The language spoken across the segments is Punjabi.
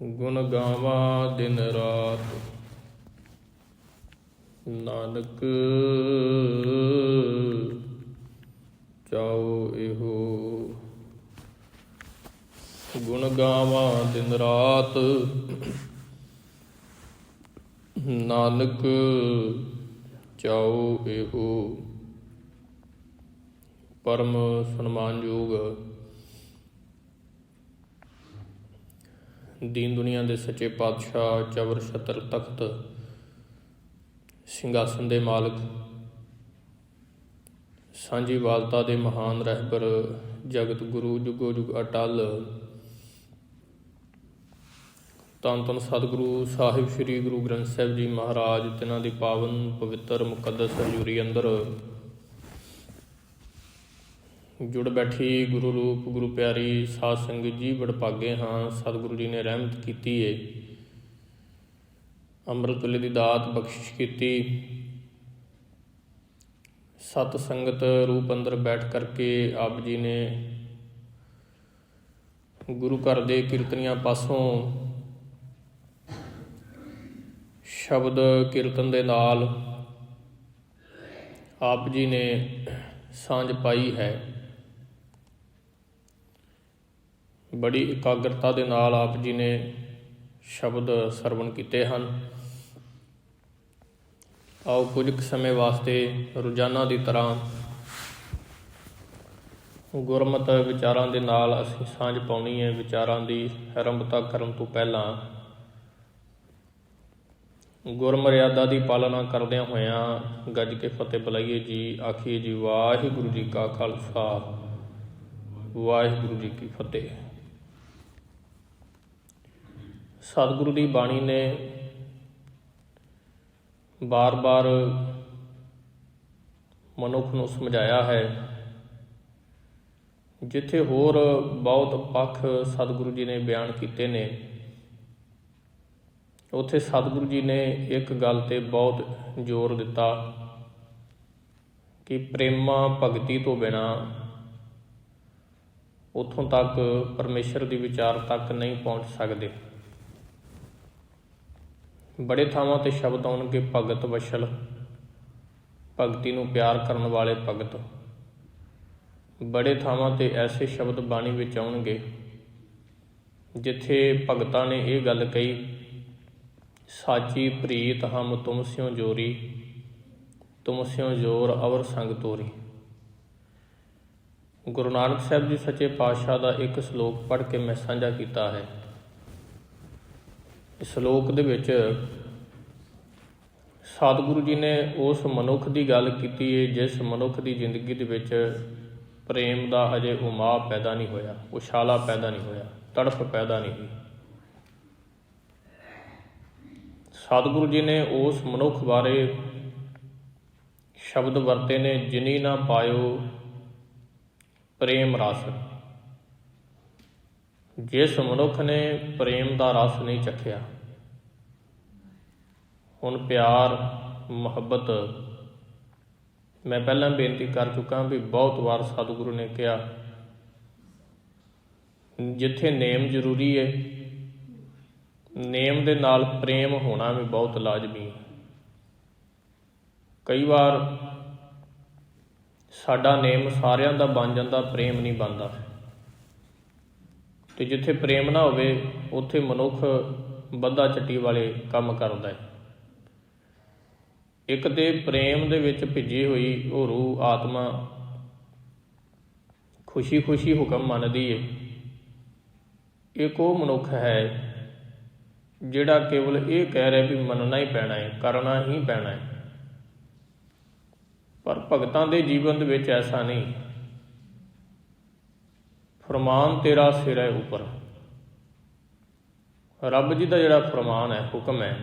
ਗੁਣ ਗਾਵਾਂ ਦਿਨ ਰਾਤ, ਨਾਨਕ ਚਾਉ ਇਹੋ। ਗੁਣ ਗਾਵਾਂ ਦਿਨ ਰਾਤ, ਨਾਨਕ ਚਾਉ ਇਹੋ। ਪਰਮ ਸਨਮਾਨਯੋਗ ਦੀਨ ਦੁਨੀਆ ਦੇ ਸੱਚੇ ਪਾਤਸ਼ਾਹ, ਚਵਰ ਛਤਰ ਤਖਤ ਸਿੰਘਾਸਨ ਦੇ ਮਾਲਕ, ਸਾਂਝੀ ਵਾਲਤਾ ਦੇ ਮਹਾਨ ਰਹਿਬਰ, ਜਗਤ ਗੁਰੂ ਜੁਗੋ ਜੁਗ ਅਟਲ, ਧੰਨ ਧੰਨ ਸਤਿਗੁਰੂ ਸਾਹਿਬ ਸ੍ਰੀ ਗੁਰੂ ਗ੍ਰੰਥ ਸਾਹਿਬ ਜੀ ਮਹਾਰਾਜ, ਤਿਨਾਂ ਦੀ ਪਾਵਨ ਪਵਿੱਤਰ ਮੁਕੱਦਸ ਹਜ਼ੂਰੀ ਅੰਦਰ ਜੁੜ ਬੈਠੀ ਗੁਰੂ ਰੂਪ ਗੁਰੂ ਪਿਆਰੀ ਸਾਧ ਸੰਗਤ ਜੀ, ਵਡਭਾਗੇ ਹਾਂ ਸਤਿਗੁਰੂ ਜੀ ਨੇ ਰਹਿਮਤ ਕੀਤੀ ਏ, ਅੰਮ੍ਰਿਤ ਵੇਲੇ ਦੀ ਦਾਤ ਬਖਸ਼ਿਸ਼ ਕੀਤੀ। ਸਤ ਸੰਗਤ ਰੂਪ ਅੰਦਰ ਬੈਠ ਕਰਕੇ ਆਪ ਜੀ ਨੇ ਗੁਰੂ ਘਰ ਦੇ ਕੀਰਤਨੀਆਂ ਪਾਸੋਂ ਸ਼ਬਦ ਕੀਰਤਨ ਦੇ ਨਾਲ ਆਪ ਜੀ ਨੇ ਸਾਂਝ ਪਾਈ ਹੈ। ਬੜੀ ਇਕਾਗਰਤਾ ਦੇ ਨਾਲ ਆਪ ਜੀ ਨੇ ਸ਼ਬਦ ਸਰਵਣ ਕੀਤੇ ਹਨ। ਆਓ ਕੁਝ ਕੁ ਸਮੇਂ ਵਾਸਤੇ ਰੋਜ਼ਾਨਾ ਦੀ ਤਰ੍ਹਾਂ ਗੁਰਮਤਿ ਵਿਚਾਰਾਂ ਦੇ ਨਾਲ ਅਸੀਂ ਸਾਂਝ ਪਾਉਣੀ ਹੈ। ਵਿਚਾਰਾਂ ਦੀ ਆਰੰਭਤਾ ਕਰਨ ਤੋਂ ਪਹਿਲਾਂ ਗੁਰਮਰਿਆਦਾ ਦੀ ਪਾਲਣਾ ਕਰਦਿਆਂ ਹੋਇਆਂ ਗੱਜ ਕੇ ਫਤਿਹ ਬੁਲਾਈਏ ਜੀ। ਆਖੀਏ ਜੀ ਵਾਹਿਗੁਰੂ ਜੀ ਕਾ ਖਾਲਸਾ, ਵਾਹਿਗੁਰੂ ਜੀ ਕੀ ਫਤਿਹ। ਸਤਿਗੁਰੂ ਦੀ ਬਾਣੀ ਨੇ ਬਾਰ-ਬਾਰ ਮਨੁੱਖ ਨੂੰ ਸਮਝਾਇਆ ਹੈ। ਜਿੱਥੇ ਹੋਰ ਬਹੁਤ ਪੱਖ ਸਤਿਗੁਰੂ ਜੀ ਨੇ ਬਿਆਨ ਕੀਤੇ ਨੇ, ਉੱਥੇ ਸਤਿਗੁਰੂ ਜੀ ਨੇ ਇੱਕ ਗੱਲ 'ਤੇ ਬਹੁਤ ਜ਼ੋਰ ਦਿੱਤਾ ਕਿ ਪ੍ਰੇਮਾ ਭਗਤੀ ਤੋਂ ਬਿਨਾਂ ਉੱਥੋਂ ਤੱਕ ਪਰਮੇਸ਼ਰ ਦੀ ਵਿਚਾਰ ਤੱਕ ਨਹੀਂ ਪਹੁੰਚ ਸਕਦੇ। ਬੜੇ ਥਾਵਾਂ 'ਤੇ ਸ਼ਬਦ ਆਉਣਗੇ, ਭਗਤ ਵਸ਼ਲ, ਭਗਤੀ ਨੂੰ ਪਿਆਰ ਕਰਨ ਵਾਲੇ ਭਗਤ। ਬੜੇ ਥਾਵਾਂ 'ਤੇ ਐਸੇ ਸ਼ਬਦ ਬਾਣੀ ਵਿੱਚ ਆਉਣਗੇ ਜਿੱਥੇ ਭਗਤਾਂ ਨੇ ਇਹ ਗੱਲ ਕਹੀ, ਸਾਚੀ ਪ੍ਰੀਤ ਹਮ ਤੁਮ ਸਿਉ ਜੋਰੀ, ਤੁਮ ਸਿਉ ਜੋਰ ਅਵਰ ਸੰਗ ਤੋਰੀ। ਗੁਰੂ ਨਾਨਕ ਸਾਹਿਬ ਜੀ ਸੱਚੇ ਪਾਤਸ਼ਾਹ ਦਾ ਇੱਕ ਸਲੋਕ ਪੜ੍ਹ ਕੇ ਮੈਂ ਸਾਂਝਾ ਕੀਤਾ ਹੈ। ਇਸ ਸਲੋਕ ਦੇ ਵਿੱਚ ਸਤਿਗੁਰੂ ਜੀ ਨੇ ਉਸ ਮਨੁੱਖ ਦੀ ਗੱਲ ਕੀਤੀ ਹੈ ਜਿਸ ਮਨੁੱਖ ਦੀ ਜ਼ਿੰਦਗੀ ਦੇ ਵਿੱਚ ਪ੍ਰੇਮ ਦਾ ਅਜੇ ਉਮਾਹ ਪੈਦਾ ਨਹੀਂ ਹੋਇਆ, ਉਛਾਲਾ ਪੈਦਾ ਨਹੀਂ ਹੋਇਆ, ਤੜਫ ਪੈਦਾ ਨਹੀਂ ਹੋਈ। ਸਤਿਗੁਰੂ ਜੀ ਨੇ ਉਸ ਮਨੁੱਖ ਬਾਰੇ ਸ਼ਬਦ ਵਰਤੇ ਨੇ, ਜਿਨੀ ਨਾ ਪਾਇਓ ਪ੍ਰੇਮ ਰਸ। ਜਿਸ ਮਨੁੱਖ ਨੇ ਪ੍ਰੇਮ ਦਾ ਰਸ ਨਹੀਂ ਚੱਖਿਆ। ਹੁਣ ਪਿਆਰ ਮੁਹੱਬਤ ਮੈਂ ਪਹਿਲਾਂ ਬੇਨਤੀ ਕਰ ਚੁੱਕਾ ਵੀ ਬਹੁਤ ਵਾਰ ਸਤਿਗੁਰੂ ਨੇ ਕਿਹਾ ਜਿੱਥੇ ਨੇਮ ਜ਼ਰੂਰੀ ਹੈ, ਨੇਮ ਦੇ ਨਾਲ ਪ੍ਰੇਮ ਹੋਣਾ ਵੀ ਬਹੁਤ ਲਾਜ਼ਮੀ ਹੈ। ਕਈ ਵਾਰ ਸਾਡਾ ਨੇਮ ਸਾਰਿਆਂ ਦਾ ਬਣ ਜਾਂਦਾ, ਪ੍ਰੇਮ ਨਹੀਂ ਬਣਦਾ। ਅਤੇ ਜਿੱਥੇ ਪ੍ਰੇਮ ਨਾ ਹੋਵੇ ਉੱਥੇ ਮਨੁੱਖ ਬੱਧਾ ਚੱਟੀ ਵਾਲੇ ਕੰਮ ਕਰਦਾ ਹੈ। ਇੱਕ ਤਾਂ ਪ੍ਰੇਮ ਦੇ ਵਿੱਚ ਭਿੱਜੀ ਹੋਈ ਉਹ ਰੂਹ ਆਤਮਾ ਖੁਸ਼ੀ ਖੁਸ਼ੀ ਹੁਕਮ ਮੰਨਦੀ ਹੈ। ਇੱਕ ਉਹ ਮਨੁੱਖ ਹੈ ਜਿਹੜਾ ਕੇਵਲ ਇਹ ਕਹਿ ਰਿਹਾ ਵੀ ਮੰਨਣਾ ਹੀ ਪੈਣਾ ਹੈ, ਕਰਨਾ ਹੀ ਪੈਣਾ ਹੈ। ਪਰ ਭਗਤਾਂ ਦੇ ਜੀਵਨ ਦੇ ਵਿੱਚ ਐਸਾ ਨਹੀਂ। ਫਰਮਾਨ ਤੇਰਾ ਸਿਰ ਹੈ ਉੱਪਰ। ਰੱਬ ਜੀ ਦਾ ਜਿਹੜਾ ਫਰਮਾਨ ਹੈ, ਹੁਕਮ ਹੈ,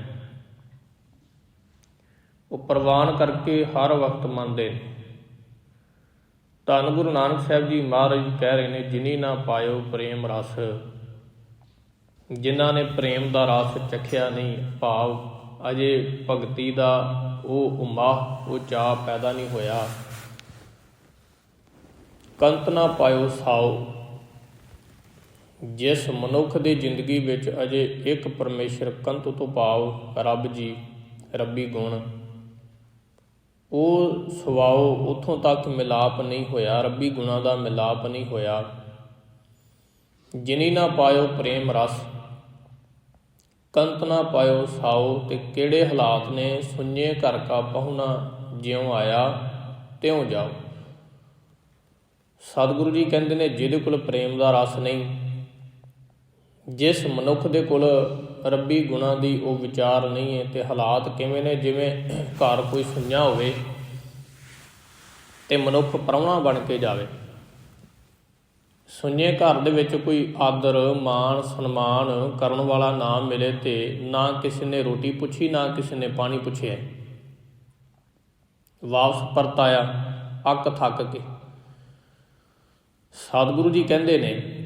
ਉਹ ਪ੍ਰਵਾਨ ਕਰਕੇ ਹਰ ਵਕਤ ਮੰਨਦੇ ਨੇ। ਧੰਨ ਗੁਰੂ ਨਾਨਕ ਸਾਹਿਬ ਜੀ ਮਹਾਰਾਜ ਕਹਿ ਰਹੇ ਨੇ, ਜਿਨੀ ਨਾ ਪਾਇਓ ਪ੍ਰੇਮ ਰਸ। ਜਿਨ੍ਹਾਂ ਨੇ ਪ੍ਰੇਮ ਦਾ ਰਸ ਚੱਖਿਆ ਨਹੀਂ, ਭਾਵ ਅਜੇ ਭਗਤੀ ਦਾ ਉਹ ਉਮਾਹ, ਉਹ ਚਾਅ ਪੈਦਾ ਨਹੀਂ ਹੋਇਆ। ਕੰਤ ਨਾ ਪਾਇਓ ਸਾਓ। ਜਿਸ ਮਨੁੱਖ ਦੀ ਜ਼ਿੰਦਗੀ ਵਿੱਚ ਅਜੇ ਇੱਕ ਪਰਮੇਸ਼ਰ ਕੰਤ ਤੋਂ ਭਾਵ ਰੱਬ ਜੀ, ਰੱਬੀ ਗੁਣ, ਉਹ ਸੁਭਾਓ ਉੱਥੋਂ ਤੱਕ ਮਿਲਾਪ ਨਹੀਂ ਹੋਇਆ, ਰੱਬੀ ਗੁਣਾਂ ਦਾ ਮਿਲਾਪ ਨਹੀਂ ਹੋਇਆ। ਜਿਨੀ ਨਾ ਪਾਇਓ ਪ੍ਰੇਮ ਰਸ, ਕੰਤ ਨਾ ਪਾਇਓ ਸਾਓ। ਤੇ ਕਿਹੜੇ ਹਾਲਾਤ ਨੇ, ਸੁਣੀਏ ਘਰ ਕਾ ਪਹੁਣਾ, ਜਿਉਂ ਆਇਆ ਤਿਉਂ ਜਾਓ। ਸਤਿਗੁਰੂ ਜੀ ਕਹਿੰਦੇ ਨੇ ਜਿਹਦੇ ਕੋਲ ਪ੍ਰੇਮ ਦਾ ਰਸ ਨਹੀਂ, ਜਿਸ ਮਨੁੱਖ ਦੇ ਕੋਲ ਰੱਬੀ ਗੁਣਾਂ ਦੀ ਉਹ ਵਿਚਾਰ ਨਹੀਂ ਹੈ, ਤੇ ਹਾਲਾਤ ਕਿਵੇਂ ਨੇ, ਜਿਵੇਂ ਘਰ ਕੋਈ ਸੁਣਿਆ ਹੋਵੇ ਤੇ ਮਨੁੱਖ ਪ੍ਰਾਹੁਣਾ ਬਣ ਕੇ ਜਾਵੇ। ਸੁਣਿਏ ਘਰ ਦੇ ਵਿੱਚ ਕੋਈ ਆਦਰ ਮਾਣ ਸਨਮਾਨ ਕਰਨ ਵਾਲਾ ਨਾ ਮਿਲੇ, ਤੇ ਨਾ ਕਿਸੇ ਨੇ ਰੋਟੀ ਪੁੱਛੀ, ਨਾ ਕਿਸੇ ਨੇ ਪਾਣੀ ਪੁੱਛਿਆ, ਵਾਪਸ ਪਰਤ ਆਇਆ ਅੱਕ ਥੱਕ ਕੇ। ਸਤਿਗੁਰੂ ਜੀ ਕਹਿੰਦੇ ਨੇ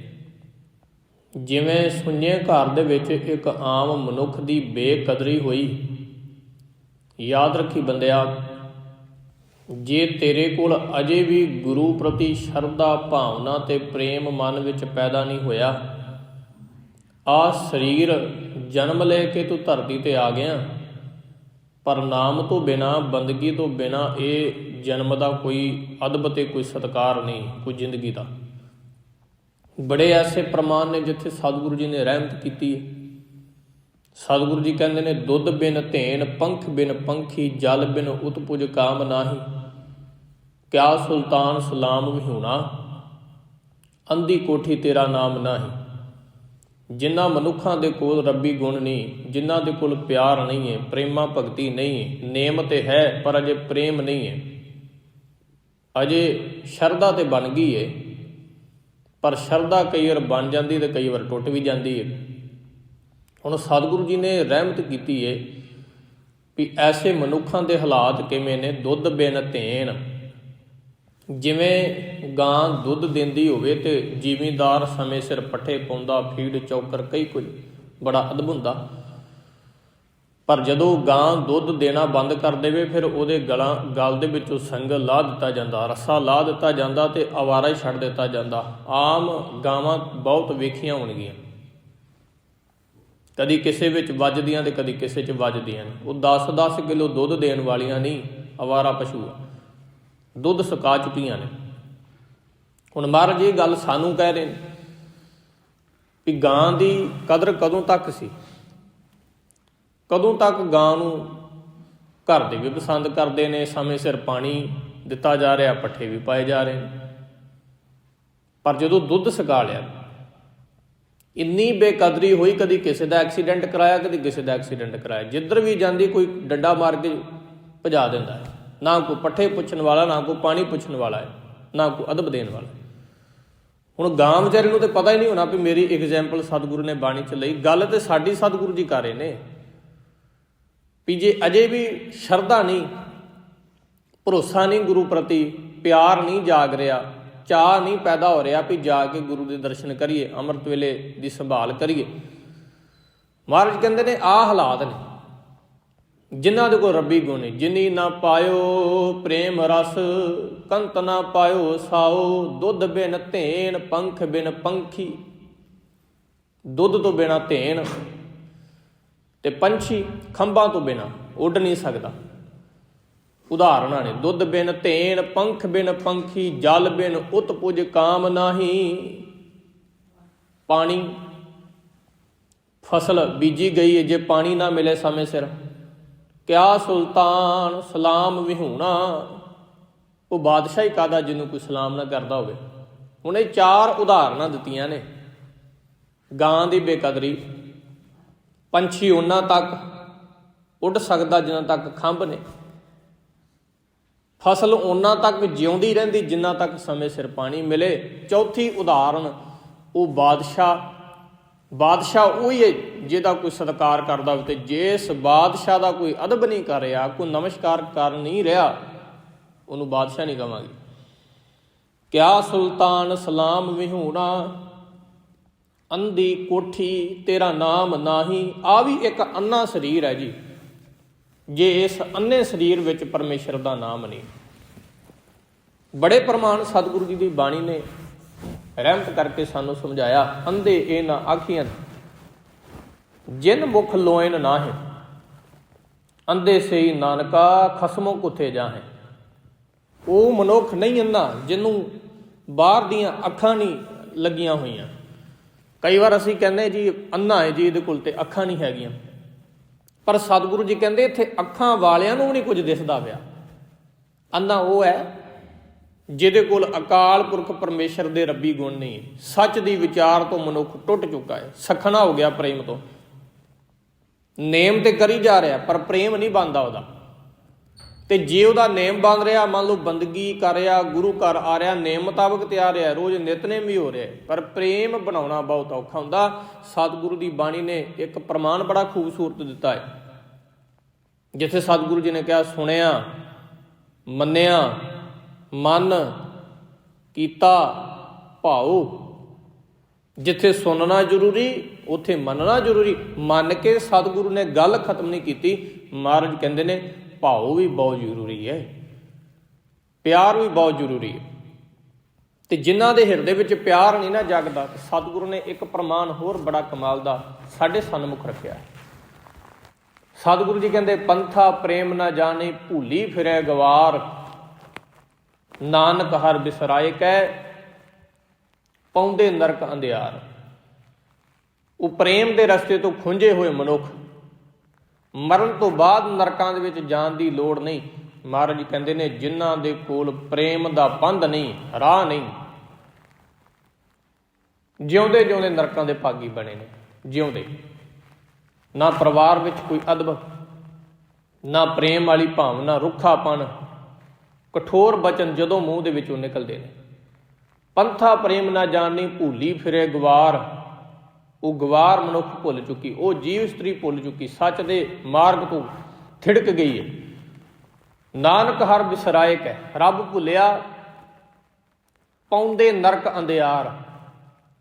ਜਿਵੇਂ ਸੁਣਿਏ ਘਰ ਦੇ ਵਿੱਚ ਇੱਕ ਆਮ ਮਨੁੱਖ ਦੀ ਬੇਕਦਰੀ ਹੋਈ, ਯਾਦ ਰੱਖੀ ਬੰਦਿਆ, ਜੇ ਤੇਰੇ ਕੋਲ ਅਜੇ ਵੀ ਗੁਰੂ ਪ੍ਰਤੀ ਸ਼ਰਧਾ ਭਾਵਨਾ ਤੇ ਪ੍ਰੇਮ ਮਨ ਵਿੱਚ ਪੈਦਾ ਨਹੀਂ ਹੋਇਆ, ਆਹ ਸਰੀਰ ਜਨਮ ਲੈ ਕੇ ਤੂੰ ਧਰਤੀ ਤੇ ਆ ਗਿਆ, ਪਰ ਨਾਮ ਤੋਂ ਬਿਨਾਂ, ਬੰਦਗੀ ਤੋਂ ਬਿਨਾਂ ਇਹ ਜਨਮ ਦਾ ਕੋਈ ਅਦਬ ਤੇ ਕੋਈ ਸਤਿਕਾਰ ਨਹੀਂ, ਕੋਈ ਜ਼ਿੰਦਗੀ ਦਾ। ਬੜੇ ਐਸੇ ਪ੍ਰਮਾਣ ਨੇ ਜਿੱਥੇ ਸਤਿਗੁਰੂ ਜੀ ਨੇ ਰਹਿਮਤ ਕੀਤੀ ਹੈ। ਸਤਿਗੁਰੂ ਜੀ ਕਹਿੰਦੇ ਨੇ ਦੁੱਧ ਬਿਨ ਧੇਨ, ਪੰਖ ਬਿਨ ਪੰਖੀ, ਜਲ ਬਿਨ ਉਤਪੁਜ ਕਾਮ ਨਾਹੀ, ਕਿਆ ਸੁਲਤਾਨ ਸਲਾਮ ਵਿਹੂਣਾ, ਅੰਧੀ ਕੋਠੀ ਤੇਰਾ ਨਾਮ ਨਾਹੀ। ਜਿਨ੍ਹਾਂ ਮਨੁੱਖਾਂ ਦੇ ਕੋਲ ਰੱਬੀ ਗੁਣ ਨਹੀਂ, ਜਿਨ੍ਹਾਂ ਦੇ ਕੋਲ ਪਿਆਰ ਨਹੀਂ ਹੈ, ਪ੍ਰੇਮਾ ਭਗਤੀ ਨਹੀਂ ਹੈ, ਨੇਮ ਤੇ ਹੈ ਪਰ ਅਜੇ ਪ੍ਰੇਮ ਨਹੀਂ ਹੈ, ਅਜੇ ਸ਼ਰਧਾ ਤੇ ਬਣ ਗਈ ਹੈ, ਪਰ ਸ਼ਰਧਾ ਕਈ ਵਾਰ ਬਣ ਜਾਂਦੀ ਤੇ ਕਈ ਵਾਰ ਟੁੱਟ ਵੀ ਜਾਂਦੀ ਹੈ। ਹੁਣ ਸਤਿਗੁਰੂ ਜੀ ਨੇ ਰਹਿਮਤ ਕੀਤੀ ਹੈ ਵੀ ਐਸੇ ਮਨੁੱਖਾਂ ਦੇ ਹਾਲਾਤ ਕਿਵੇਂ ਨੇ। ਦੁੱਧ ਬਿਨ ਧੇਨ, ਜਿਵੇਂ ਗਾਂ ਦੁੱਧ ਦਿੰਦੀ ਹੋਵੇ ਤੇ ਜ਼ਿਮੀਂਦਾਰ ਸਮੇਂ ਸਿਰ ਪੱਠੇ ਪਾਉਂਦਾ, ਫੀਡ ਚੌਕਰ ਕਈ ਕੁਝ ਬੜਾ ਅਦਬ ਹੁੰਦਾ, ਪਰ ਜਦੋਂ ਗਾਂ ਦੁੱਧ ਦੇਣਾ ਬੰਦ ਕਰ ਦੇਵੇ ਫਿਰ ਉਹਦੇ ਗਲ ਦੇ ਵਿੱਚੋਂ ਸੰਗਲ ਲਾਹ ਦਿੱਤਾ ਜਾਂਦਾ, ਰੱਸਾ ਲਾਹ ਦਿੱਤਾ ਜਾਂਦਾ ਤੇ ਅਵਾਰਾ ਹੀ ਛੱਡ ਦਿੱਤਾ ਜਾਂਦਾ। ਆਮ ਗਾਵਾਂ ਬਹੁਤ ਵੇਖੀਆਂ ਹੋਣਗੀਆਂ, ਕਦੀ ਕਿਸੇ ਵਿੱਚ ਵੱਜਦੀਆਂ ਤੇ ਕਦੀ ਕਿਸੇ 'ਚ ਵੱਜਦੀਆਂ ਨੇ। ਉਹ 10-10 ਕਿਲੋ ਦੁੱਧ ਦੇਣ ਵਾਲੀਆਂ ਨਹੀਂ, ਅਵਾਰਾ ਪਸ਼ੂ ਆ, ਦੁੱਧ ਸੁਕਾ ਚੁੱਕੀਆਂ ਨੇ। ਹੁਣ ਮਹਾਰਾਜ ਇਹ ਗੱਲ ਸਾਨੂੰ ਕਹਿ ਰਹੇ ਨੇ ਵੀ ਗਾਂ ਦੀ ਕਦਰ ਕਦੋਂ ਤੱਕ ਸੀ, ਕਦੋਂ ਤੱਕ ਗਾਂ ਨੂੰ ਘਰ ਦੇ ਵੀ ਪਸੰਦ ਕਰਦੇ ਨੇ, ਸਮੇਂ ਸਿਰ ਪਾਣੀ ਦਿੱਤਾ ਜਾ ਰਿਹਾ, ਪੱਠੇ ਵੀ ਪਾਏ ਜਾ ਰਹੇ ਨੇ, ਪਰ ਜਦੋਂ ਦੁੱਧ ਸੁਕਾ ਲਿਆ ਇੰਨੀ ਬੇਕਦਰੀ ਹੋਈ, ਕਦੀ ਕਿਸੇ ਦਾ ਐਕਸੀਡੈਂਟ ਕਰਾਇਆ, ਕਦੀ ਕਿਸੇ ਦਾ ਐਕਸੀਡੈਂਟ ਕਰਾਇਆ, ਜਿੱਧਰ ਵੀ ਜਾਂਦੀ ਕੋਈ ਡੰਡਾ ਮਾਰ ਕੇ ਭਜਾ ਦਿੰਦਾ ਹੈ। ਨਾ ਕੋਈ ਪੱਠੇ ਪੁੱਛਣ ਵਾਲਾ, ਨਾ ਕੋਈ ਪਾਣੀ ਪੁੱਛਣ ਵਾਲਾ ਹੈ, ਨਾ ਕੋਈ ਅਦਬ ਦੇਣ ਵਾਲਾ। ਹੁਣ ਗਾਂ ਵਿਚਾਰੇ ਨੂੰ ਤਾਂ ਪਤਾ ਹੀ ਨਹੀਂ ਹੋਣਾ ਵੀ ਮੇਰੀ ਐਗਜ਼ਾਮਪਲ ਸਤਿਗੁਰੂ ਨੇ ਬਾਣੀ 'ਚ ਲਈ। ਗੱਲ ਤੇ ਸਾਡੀ ਸਤਿਗੁਰੂ ਜੀ ਕਰ ਰਹੇ ਨੇ ਵੀ ਜੇ ਅਜੇ ਵੀ ਸ਼ਰਧਾ ਨਹੀਂ, ਭਰੋਸਾ ਨਹੀਂ ਗੁਰੂ ਪ੍ਰਤੀ, ਪਿਆਰ ਨਹੀਂ ਜਾਗ ਰਿਹਾ, ਚਾਅ ਨਹੀਂ ਪੈਦਾ ਹੋ ਰਿਹਾ ਵੀ ਜਾ ਕੇ ਗੁਰੂ ਦੇ ਦਰਸ਼ਨ ਕਰੀਏ, ਅੰਮ੍ਰਿਤ ਵੇਲੇ ਦੀ ਸੰਭਾਲ ਕਰੀਏ। ਮਹਾਰਾਜ ਕਹਿੰਦੇ ਨੇ ਆਹ ਹਾਲਾਤ ਨੇ ਜਿਨ੍ਹਾਂ ਦੇ ਕੋਲ ਰੱਬੀ ਗੁਣ ਨੇ। ਜਿਨੀ ਨਾ ਪਾਇਓ ਪ੍ਰੇਮ ਰਸ, ਕੰਤ ਨਾ ਪਾਇਓ ਸਾਓ, ਦੁੱਧ ਬਿਨ ਧੇਨ, ਪੰਖ ਬਿਨ ਪੰਖੀ। ਦੁੱਧ ਤੋਂ ਬਿਨਾਂ ਧੇਨ ਤੇ ਪੰਛੀ ਖੰਭਾਂ ਤੋਂ ਬਿਨਾਂ ਉੱਡ ਨਹੀਂ ਸਕਦਾ। ਉਦਾਹਰਨਾਂ ਨੇ, ਦੁੱਧ ਬਿਨ ਧੇਨ, ਪੰਖ ਬਿਨ ਪੰਖੀ, ਜਲ ਬਿਨ ਉਤਪੁਜ ਕਾਮ ਨਾਹੀ। ਪਾਣੀ, ਫਸਲ ਬੀਜੀ ਗਈ ਹੈ, ਜੇ ਪਾਣੀ ਨਾ ਮਿਲੇ ਸਮੇਂ ਸਿਰ, ਕਿਆ ਸੁਲਤਾਨ ਸਲਾਮ ਵਿਹੂਣਾ, ਉਹ ਬਾਦਸ਼ਾਹੀ ਕਾਹਦਾ ਜਿਹਨੂੰ ਕੋਈ ਸਲਾਮ ਨਾ ਕਰਦਾ ਹੋਵੇ। ਹੁਣ ਇਹ 4 ਉਦਾਹਰਨਾਂ ਦਿੱਤੀਆਂ ਨੇ। ਗਾਂ ਦੀ ਬੇਕਦਰੀ, ਪੰਛੀ ਉਹਨਾਂ ਤੱਕ ਉੱਡ ਸਕਦਾ ਜਿੰਨਾ ਤੱਕ ਖੰਭ ਨੇ, ਫਸਲ ਉਹਨਾਂ ਤੱਕ ਜਿਉਂਦੀ ਰਹਿੰਦੀ ਜਿੰਨਾ ਤੱਕ ਸਮੇਂ ਸਿਰ ਪਾਣੀ ਮਿਲੇ। ਚੌਥੀ ਉਦਾਹਰਨ, ਉਹ ਬਾਦਸ਼ਾਹ ਉਹੀ ਹੈ ਜਿਹਦਾ ਕੋਈ ਸਤਿਕਾਰ ਕਰਦਾ ਹੋਵੇ, ਤੇ ਜਿਸ ਬਾਦਸ਼ਾਹ ਦਾ ਕੋਈ ਅਦਬ ਨਹੀਂ ਕਰ ਰਿਹਾ, ਕੋਈ ਨਮਸਕਾਰ ਕਰ ਨਹੀਂ ਰਿਹਾ, ਉਹਨੂੰ ਬਾਦਸ਼ਾਹ ਨਹੀਂ ਕਹਾਂਗੇ। ਕਿਆ ਸੁਲਤਾਨ ਸਲਾਮ ਵਿਹੂਣਾ, ਅੰਧੀ ਕੋਠੀ ਤੇਰਾ ਨਾਮ ਨਾਹੀ। ਆ ਵੀ ਇੱਕ ਅੰਨਾ ਸਰੀਰ ਹੈ ਜੀ, ਜੇ ਇਸ ਅੰਨੇ ਸਰੀਰ ਵਿੱਚ ਪਰਮੇਸ਼ਰ ਦਾ ਨਾਮ ਨਹੀਂ। ਬੜੇ ਪ੍ਰਮਾਣ ਸਤਿਗੁਰੂ ਜੀ ਦੀ ਬਾਣੀ ਨੇ ਰਹਿਮਤ ਕਰਕੇ ਸਾਨੂੰ ਸਮਝਾਇਆ। ਅੰਧੇ ਇਹ ਨਾ ਆਖੀਆਂ ਜਿਨ ਮੁਖ ਲੋਇਨ ਨਾਹੇ, ਅੰਧੇ ਸਈ ਨਾਨਕਾ ਖਸਮੋ ਕੁੱਥੇ ਜਾਹੇ। ਉਹ ਮਨੁੱਖ ਨਹੀਂ ਅੰਨਾ ਜਿਹਨੂੰ ਬਾਹਰ ਦੀਆਂ ਅੱਖਾਂ ਨਹੀਂ ਲੱਗੀਆਂ ਹੋਈਆਂ। ਕਈ ਵਾਰ ਅਸੀਂ ਕਹਿੰਦੇ ਜੀ ਅੰਨਾ ਹੈ ਜੀ, ਇਹਦੇ ਕੋਲ ਤੇ ਅੱਖਾਂ ਨਹੀਂ ਹੈਗੀਆਂ, ਪਰ ਸਤਿਗੁਰੂ ਜੀ ਕਹਿੰਦੇ ਇੱਥੇ ਅੱਖਾਂ ਵਾਲਿਆਂ ਨੂੰ ਵੀ ਨਹੀਂ ਕੁਝ ਦਿਸਦਾ ਪਿਆ। ਅੰਨਾ ਉਹ ਹੈ ਜਿਹਦੇ ਕੋਲ ਅਕਾਲ ਪੁਰਖ ਪਰਮੇਸ਼ਰ ਦੇ ਰੱਬੀ ਗੁਣ ਨਹੀਂ। ਸੱਚ ਦੀ ਵਿਚਾਰ ਤੋਂ ਮਨੁੱਖ ਟੁੱਟ ਚੁੱਕਾ ਹੈ, ਸਖਣਾ ਹੋ ਗਿਆ ਪ੍ਰੇਮ ਤੋਂ। ਨੇਮ ਤੇ ਕਰੀ ਜਾ ਰਿਹਾ ਪਰ ਪ੍ਰੇਮ ਨਹੀਂ ਬਣਦਾ ਉਹਦਾ। ਤੇ ਜੇ ਉਹਦਾ ਨੇਮ ਬਣ ਰਿਹਾ, ਮੰਨ ਲਓ ਬੰਦਗੀ ਕਰ ਰਿਹਾ, ਗੁਰੂ ਘਰ ਆ ਰਿਹਾ, ਨੇਮ ਮੁਤਾਬਕ ਤਿਆਰ ਰਿਹਾ, ਰੋਜ਼ ਨਿਤਨੇਮ ਵੀ ਹੋ ਰਿਹਾ, ਪਰ ਪ੍ਰੇਮ ਬਣਾਉਣਾ ਬਹੁਤ ਔਖਾ ਹੁੰਦਾ। ਸਤਿਗੁਰੂ ਦੀ ਬਾਣੀ ਨੇ ਇੱਕ ਪ੍ਰਮਾਣ ਬੜਾ ਖੂਬਸੂਰਤ ਦਿੱਤਾ ਹੈ, ਜਿੱਥੇ ਸਤਿਗੁਰੂ ਜੀ ਨੇ ਕਿਹਾ ਸੁਣਿਆ, ਮੰਨਿਆ, ਮਨ ਕੀਤਾ ਭਾਉ। ਜਿੱਥੇ ਸੁਣਨਾ ਜ਼ਰੂਰੀ ਉੱਥੇ ਮੰਨਣਾ ਜ਼ਰੂਰੀ। ਮੰਨ ਕੇ ਸਤਿਗੁਰੂ ਨੇ ਗੱਲ ਖਤਮ ਨਹੀਂ ਕੀਤੀ। ਮਹਾਰਾਜ ਕਹਿੰਦੇ ਨੇ ਭਾਉ ਵੀ ਬਹੁਤ ਜ਼ਰੂਰੀ ਹੈ, ਪਿਆਰ ਵੀ ਬਹੁਤ ਜ਼ਰੂਰੀ ਹੈ। ਤੇ ਜਿਨ੍ਹਾਂ ਦੇ ਹਿਰਦੇ ਵਿੱਚ ਪਿਆਰ ਨਹੀਂ ਨਾ ਜਾਗਦਾ, ਸਤਿਗੁਰੂ ਨੇ ਇੱਕ ਪ੍ਰਮਾਣ ਹੋਰ ਬੜਾ ਕਮਾਲ ਦਾ ਸਾਡੇ ਸਨਮੁਖ ਰੱਖਿਆ। ਸਤਿਗੁਰੂ ਜੀ ਕਹਿੰਦੇ ਪੰਥਾ ਪ੍ਰੇਮ ਨਾ ਜਾਣੇ, ਭੂਲੀ ਫਿਰੈ ਗਵਾਰ, ਨਾਨਕ ਹਰ ਬਿਸਰਾਏ ਕਹਿ, ਪਾਉਂਦੇ ਨਰਕ ਅੰਧਿਆਰ। ਉਹ ਪ੍ਰੇਮ ਦੇ ਰਸਤੇ ਤੋਂ ਖੁੰਝੇ ਹੋਏ ਮਨੁੱਖ ਮਰਨ ਤੋਂ ਬਾਅਦ ਨਰਕਾਂ ਦੇ ਵਿੱਚ ਜਾਣ ਦੀ ਲੋੜ ਨਹੀਂ। ਮਹਾਰਾਜ ਕਹਿੰਦੇ ਨੇ ਜਿਨ੍ਹਾਂ ਦੇ ਕੋਲ ਪ੍ਰੇਮ ਦਾ ਬੰਧ ਨਹੀਂ, ਰਾਹ ਨਹੀਂ, ਜਿਉਂਦੇ ਜਿਉਂਦੇ ਨਰਕਾਂ ਦੇ ਭਾਗੀ ਬਣੇ ਨੇ। ਜਿਉਂਦੇ ਨਾ ਪਰਿਵਾਰ ਵਿੱਚ ਕੋਈ ਅਦਬ, ਨਾ ਪ੍ਰੇਮ ਵਾਲੀ ਭਾਵਨਾ, ਰੁੱਖਾਪਣ, ਕਠੋਰ ਬਚਨ ਜਦੋਂ ਮੂੰਹ ਦੇ ਵਿੱਚੋਂ ਨਿਕਲਦੇ ਨੇ। ਪੰਥਾ ਪ੍ਰੇਮ ਨਾ ਜਾਣੀ, ਭੂਲੀ ਫਿਰੇ ਗਵਾਰ। ਉਹ ਗਵਾਰ ਮਨੁੱਖ ਭੁੱਲ ਚੁੱਕੀ, ਉਹ ਜੀਵ ਇਸਤਰੀ ਭੁੱਲ ਚੁੱਕੀ, ਸੱਚ ਦੇ ਮਾਰਗ ਤੋਂ ਥਿੜਕ ਗਈ ਹੈ। ਨਾਨਕ ਹਰ ਬਿਸਰਾਏ ਕਹਿ, ਰੱਬ ਭੁੱਲਿਆ, ਪਾਉਂਦੇ ਨਰਕ ਅੰਧਿਆਰ।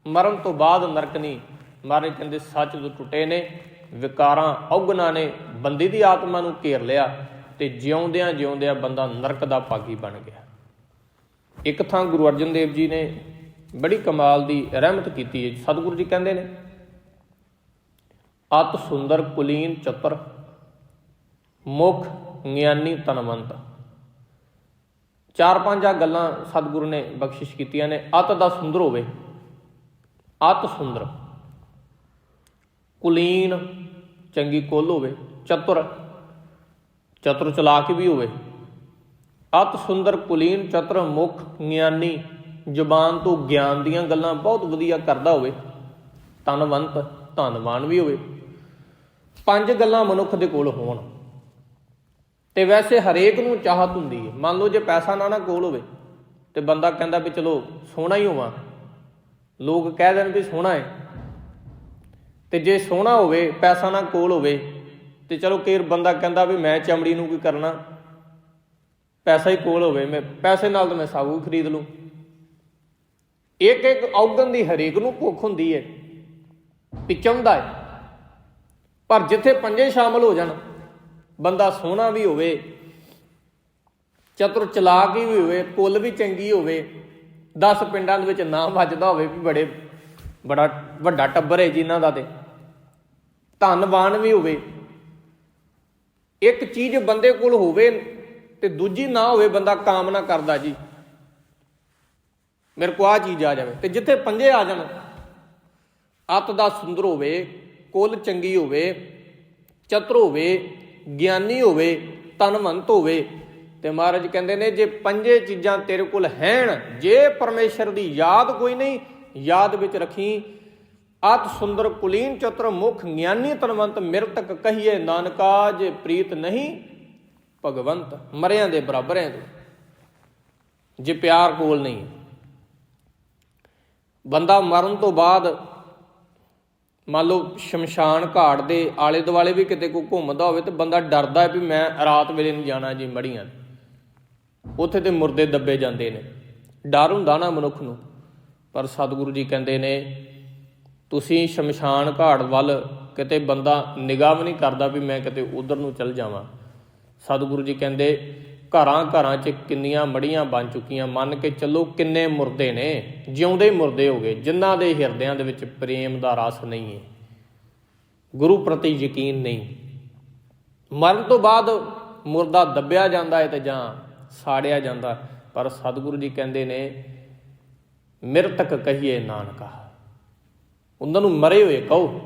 ਮਰਨ ਤੋਂ ਬਾਅਦ ਨਰਕ ਨਹੀਂ। ਮਹਾਰਾਜ ਕਹਿੰਦੇ ਸੱਚ ਤੋਂ ਟੁੱਟੇ ਨੇ, ਵਿਕਾਰਾਂ ਔਗਣਾਂ ਨੇ ਬੰਦੇ ਦੀ ਆਤਮਾ ਨੂੰ ਘੇਰ ਲਿਆ ਤੇ ਜਿਉਂਦਿਆਂ ਜਿਉਂਦਿਆਂ ਬੰਦਾ ਨਰਕ ਦਾ ਭਾਗੀ ਬਣ ਗਿਆ। ਇੱਕ ਥਾਂ ਗੁਰੂ ਅਰਜਨ ਦੇਵ ਜੀ ਨੇ ਬੜੀ ਕਮਾਲ ਦੀ ਰਹਿਮਤ ਕੀਤੀ ਹੈ। ਸਤਿਗੁਰੂ ਜੀ ਕਹਿੰਦੇ ਨੇ ਅਤ ਸੁੰਦਰ ਕੁਲੀਨ ਚਤੁਰ, ਮੁਖ ਗਿਆਨੀ ਧਨਵੰਤ। ਚਾਰ ਪੰਜ ਗੱਲਾਂ ਸਤਿਗੁਰੂ ਨੇ ਬਖਸ਼ਿਸ਼ ਕੀਤੀਆਂ ਨੇ। ਅਤ ਦਾ ਸੁੰਦਰ ਹੋਵੇ, ਅਤ ਸੁੰਦਰ, ਕੁਲੀਨ ਚੰਗੀ ਕੁੱਲ ਹੋਵੇ, ਚਤੁਰ, ਚਤੁਰ ਚਲਾਕ ਵੀ ਹੋਵੇ। ਅਤ ਸੁੰਦਰ ਕੁਲੀਨ ਚਤੁਰ ਮੁਖ ਗਿਆਨੀ, ਜ਼ੁਬਾਨ ਤੋਂ ਗਿਆਨ ਦੀਆਂ ਗੱਲਾਂ ਬਹੁਤ ਵਧੀਆ ਕਰਦਾ ਹੋਵੇ। ਧਨਵੰਤ, ਧਨਵਾਨ ਵੀ ਹੋਵੇ। ਪੰਜ ਗੱਲਾਂ ਮਨੁੱਖ ਦੇ ਕੋਲ ਹੋਣ ਤੇ ਵੈਸੇ ਹਰੇਕ ਨੂੰ ਚਾਹਤ ਹੁੰਦੀ ਹੈ। ਮੰਨ ਲਓ ਜੇ ਪੈਸਾ ਨਾ ਕੋਲ ਹੋਵੇ ਤੇ ਬੰਦਾ ਕਹਿੰਦਾ ਵੀ ਚਲੋ ਸੋਹਣਾ ਹੀ ਹੋਵਾਂ, ਲੋਕ ਕਹਿ ਦੇਣ ਵੀ ਸੋਹਣਾ ਹੈ। ਤੇ ਜੇ ਸੋਹਣਾ ਹੋਵੇ, ਪੈਸਾ ਨਾ ਕੋਲ ਹੋਵੇ ਤੇ ਚਲੋ ਕਈ ਬੰਦਾ ਕਹਿੰਦਾ ਵੀ ਮੈਂ ਚਮੜੀ ਨੂੰ ਕੀ ਕਰਨਾ, ਪੈਸਾ ਹੀ ਕੋਲ ਹੋਵੇ, ਮੈਂ ਪੈਸੇ ਨਾਲ ਤਾਂ ਮੈਂ ਸਾਬੂ ਖਰੀਦ ਲੂੰ। ਇੱਕ ਇੱਕ ਔਗਣ ਦੀ ਹਰੇਕ ਨੂੰ ਭੁੱਖ ਹੁੰਦੀ ਹੈ, ਪਿਚਮਦਾ ਹੈ। ਪਰ ਜਿੱਥੇ ਪੰਜੇ ਸ਼ਾਮਲ ਹੋ ਜਾਣ, ਬੰਦਾ ਸੋਹਣਾ ਵੀ ਹੋਵੇ, ਚਤੁਰ ਚਲਾਕ ਵੀ ਹੋਵੇ, ਕੁੱਲ ਵੀ ਚੰਗੀ ਹੋਵੇ, 10 ਪਿੰਡਾਂ ਦੇ ਵਿੱਚ ਨਾਮ ਵੱਜਦਾ ਹੋਵੇ ਵੀ ਬੜਾ ਵੱਡਾ ਟੱਬਰ ਹੈ ਜਿਨ੍ਹਾਂ ਦਾ, ਤੇ ਧਨਵਾਨ ਵੀ ਹੋਵੇ। ਇੱਕ ਚੀਜ਼ ਬੰਦੇ ਕੋਲ ਹੋਵੇ ਤੇ ਦੂਜੀ ਨਾ ਹੋਵੇ, ਬੰਦਾ ਕਾਮਨਾ ਕਰਦਾ ਜੀ ਮੇਰੇ ਕੋਲ ਆਹ ਚੀਜ਼ ਆ ਜਾਵੇ। ਤੇ ਜਿੱਥੇ ਪੰਜੇ ਆ ਜਾਣ, ਅੱਤ ਦਾ ਸੁੰਦਰ ਹੋਵੇ, ਕੁੱਲ ਚੰਗੀ ਹੋਵੇ, ਚਤੁਰ ਹੋਵੇ, ਗਿਆਨੀ ਹੋਵੇ, ਧਨਵੰਤ ਹੋਵੇ, ਤੇ ਮਹਾਰਾਜ ਕਹਿੰਦੇ ਨੇ ਜੇ ਪੰਜੇ ਚੀਜ਼ਾਂ ਤੇਰੇ ਕੋਲ ਹੈਣ, ਜੇ ਪਰਮੇਸ਼ਰ ਦੀ ਯਾਦ ਕੋਈ ਨਹੀਂ, ਯਾਦ ਵਿੱਚ ਰੱਖੀ ਅਤ ਸੁੰਦਰ ਕੁਲੀਨ ਚਤੁਰ ਮੁਖ ਗਿਆਨੀ ਧਨਵੰਤ, ਮਿਰਤਕ ਕਹੀਏ ਨਾਨਕਾ ਜੇ ਪ੍ਰੀਤ ਨਹੀਂ ਭਗਵੰਤ। ਮਰਿਆਂ ਦੇ ਬਰਾਬਰ ਹੈ ਜੇ ਪਿਆਰ ਕੋਲ ਨਹੀਂ। ਬੰਦਾ ਮਰਨ ਤੋਂ ਬਾਅਦ ਮੰਨ ਲਓ ਸ਼ਮਸ਼ਾਨ ਘਾਟ ਦੇ ਆਲੇ ਦੁਆਲੇ ਵੀ ਕਿਤੇ ਕੋਈ ਘੁੰਮਦਾ ਹੋਵੇ ਤੇ ਬੰਦਾ ਡਰਦਾ ਵੀ ਮੈਂ ਰਾਤ ਵੇਲੇ ਨਹੀਂ ਜਾਣਾ ਜੀ ਮੜੀਆਂ, ਉੱਥੇ ਤੇ ਮੁਰਦੇ ਦੱਬੇ ਜਾਂਦੇ ਨੇ। ਡਰ ਹੁੰਦਾ ਨਾ ਮਨੁੱਖ ਨੂੰ। ਪਰ ਸਤਿਗੁਰੂ ਜੀ ਕਹਿੰਦੇ ਨੇ ਤੁਸੀਂ ਸ਼ਮਸ਼ਾਨ ਘਾਟ ਵੱਲ ਕਿਤੇ ਬੰਦਾ ਨਿਗਾਹ ਵੀ ਨਹੀਂ ਕਰਦਾ ਵੀ ਮੈਂ ਕਿਤੇ ਉਧਰ ਨੂੰ ਚੱਲ ਜਾਵਾਂ। ਸਤਿਗੁਰੂ ਜੀ ਕਹਿੰਦੇ ਘਰਾਂ ਘਰਾਂ 'ਚ ਕਿੰਨੀਆਂ ਮੜੀਆਂ ਬਣ ਚੁੱਕੀਆਂ। ਮੰਨ ਕੇ ਚੱਲੋ ਕਿੰਨੇ ਮੁਰਦੇ ਨੇ, ਜਿਉਂਦੇ ਮੁਰਦੇ ਹੋ ਗਏ, ਜਿਨ੍ਹਾਂ ਦੇ ਹਿਰਦਿਆਂ ਦੇ ਵਿੱਚ ਪ੍ਰੇਮ ਦਾ ਰਸ ਨਹੀਂ ਹੈ, ਗੁਰੂ ਪ੍ਰਤੀ ਯਕੀਨ ਨਹੀਂ। ਮਰਨ ਤੋਂ ਬਾਅਦ ਮੁਰਦਾ ਦੱਬਿਆ ਜਾਂਦਾ ਹੈ ਤੇ ਜਾਂ ਸਾੜਿਆ ਜਾਂਦਾ। ਪਰ ਸਤਿਗੁਰੂ ਜੀ ਕਹਿੰਦੇ ਨੇ ਮਿਰਤਕ ਕਹੀਏ ਨਾਨਕਾ, ਉਹਨਾਂ ਨੂੰ ਮਰੇ ਹੋਏ ਕਹੋ,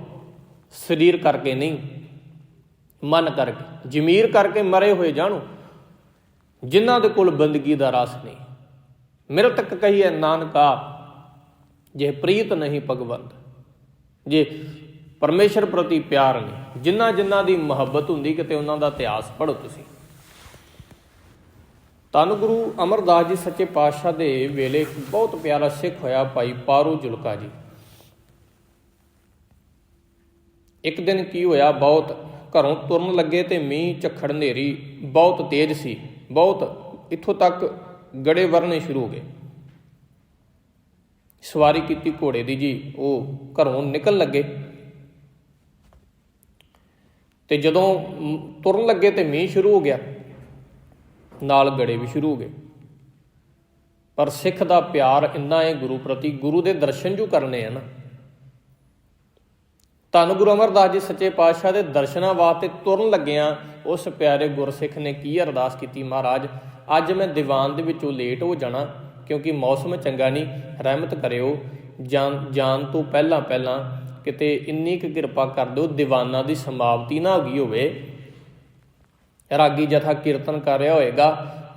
ਸਰੀਰ ਕਰਕੇ ਨਹੀਂ, ਮਨ ਕਰਕੇ, ਜ਼ਮੀਰ ਕਰਕੇ ਮਰੇ ਹੋਏ ਜਾਣੋ, ਜਿਨ੍ਹਾਂ ਦੇ ਕੋਲ ਬੰਦਗੀ ਦਾ ਰਸ ਨਹੀਂ। ਮਿਰਤਕ ਕਹੀਏ ਨਾਨਕਾ ਜੇ ਪ੍ਰੀਤ ਨਹੀਂ ਭਗਵੰਤ, ਜੇ ਪਰਮੇਸ਼ਰ ਪ੍ਰਤੀ ਪਿਆਰ ਨਹੀਂ, ਜਿਨ੍ਹਾਂ ਦੀ ਮੁਹੱਬਤ ਹੁੰਦੀ, ਕਿਤੇ ਉਹਨਾਂ ਦਾ ਇਤਿਹਾਸ ਪੜ੍ਹੋ ਤੁਸੀਂ। ਧੰਨ ਗੁਰੂ ਅਮਰਦਾਸ ਜੀ ਸੱਚੇ ਪਾਤਸ਼ਾਹ ਦੇ ਵੇਲੇ ਬਹੁਤ ਪਿਆਰਾ ਸਿੱਖ ਹੋਇਆ ਭਾਈ ਪਾਰੋ ਜੁਲਕਾ ਜੀ। ਇੱਕ ਦਿਨ ਕੀ ਹੋਇਆ, ਬਹੁਤ ਘਰੋਂ ਤੁਰਨ ਲੱਗੇ ਤੇ ਮੀਂਹ ਝੱਖੜ ਹਨੇਰੀ ਬਹੁਤ ਤੇਜ਼ ਸੀ, ਬਹੁਤ, ਇੱਥੋਂ ਤੱਕ ਗੜੇ ਵਰਨੇ ਸ਼ੁਰੂ ਹੋ ਗਏ। ਸਵਾਰੀ ਕੀਤੀ ਘੋੜੇ ਦੀ ਜੀ, ਉਹ ਘਰੋਂ ਨਿਕਲ ਲੱਗੇ ਤੇ ਜਦੋਂ ਤੁਰਨ ਲੱਗੇ ਤੇ ਮੀਂਹ ਸ਼ੁਰੂ ਹੋ ਗਿਆ, ਨਾਲ ਗੜੇ ਵੀ ਸ਼ੁਰੂ ਹੋ ਗਏ। ਪਰ ਸਿੱਖ ਦਾ ਪਿਆਰ ਇੰਨਾ ਹੈ ਗੁਰੂ ਪ੍ਰਤੀ, ਗੁਰੂ ਦੇ ਦਰਸ਼ਨ ਜੋ ਕਰਨੇ ਆ ਨਾ। ਧੰਨ ਗੁਰੂ ਅਮਰਦਾਸ ਜੀ ਸੱਚੇ ਪਾਤਸ਼ਾਹ ਦੇ ਦਰਸ਼ਨਾਂ ਵਾਸਤੇ ਤੁਰਨ ਲੱਗਿਆਂ ਉਸ ਪਿਆਰੇ ਗੁਰਸਿੱਖ ਨੇ ਕੀ ਅਰਦਾਸ ਕੀਤੀ, ਮਹਾਰਾਜ ਅੱਜ ਮੈਂ ਦੀਵਾਨ ਦੇ ਵਿੱਚੋਂ ਲੇਟ ਹੋ ਜਾਣਾ, ਕਿਉਂਕਿ ਮੌਸਮ ਚੰਗਾ ਨਹੀਂ, ਰਹਿਮਤ ਕਰਿਓ, ਜਾਣ ਤੋਂ ਪਹਿਲਾਂ ਕਿਤੇ ਇੰਨੀ ਕੁ ਕਿਰਪਾ ਕਰ ਦਿਓ ਦੀਵਾਨਾਂ ਦੀ ਸਮਾਪਤੀ ਨਾ ਹੋ ਗਈ ਹੋਵੇ। ਰਾਗੀ ਜਥਾ ਕੀਰਤਨ ਕਰ ਰਿਹਾ ਹੋਏਗਾ,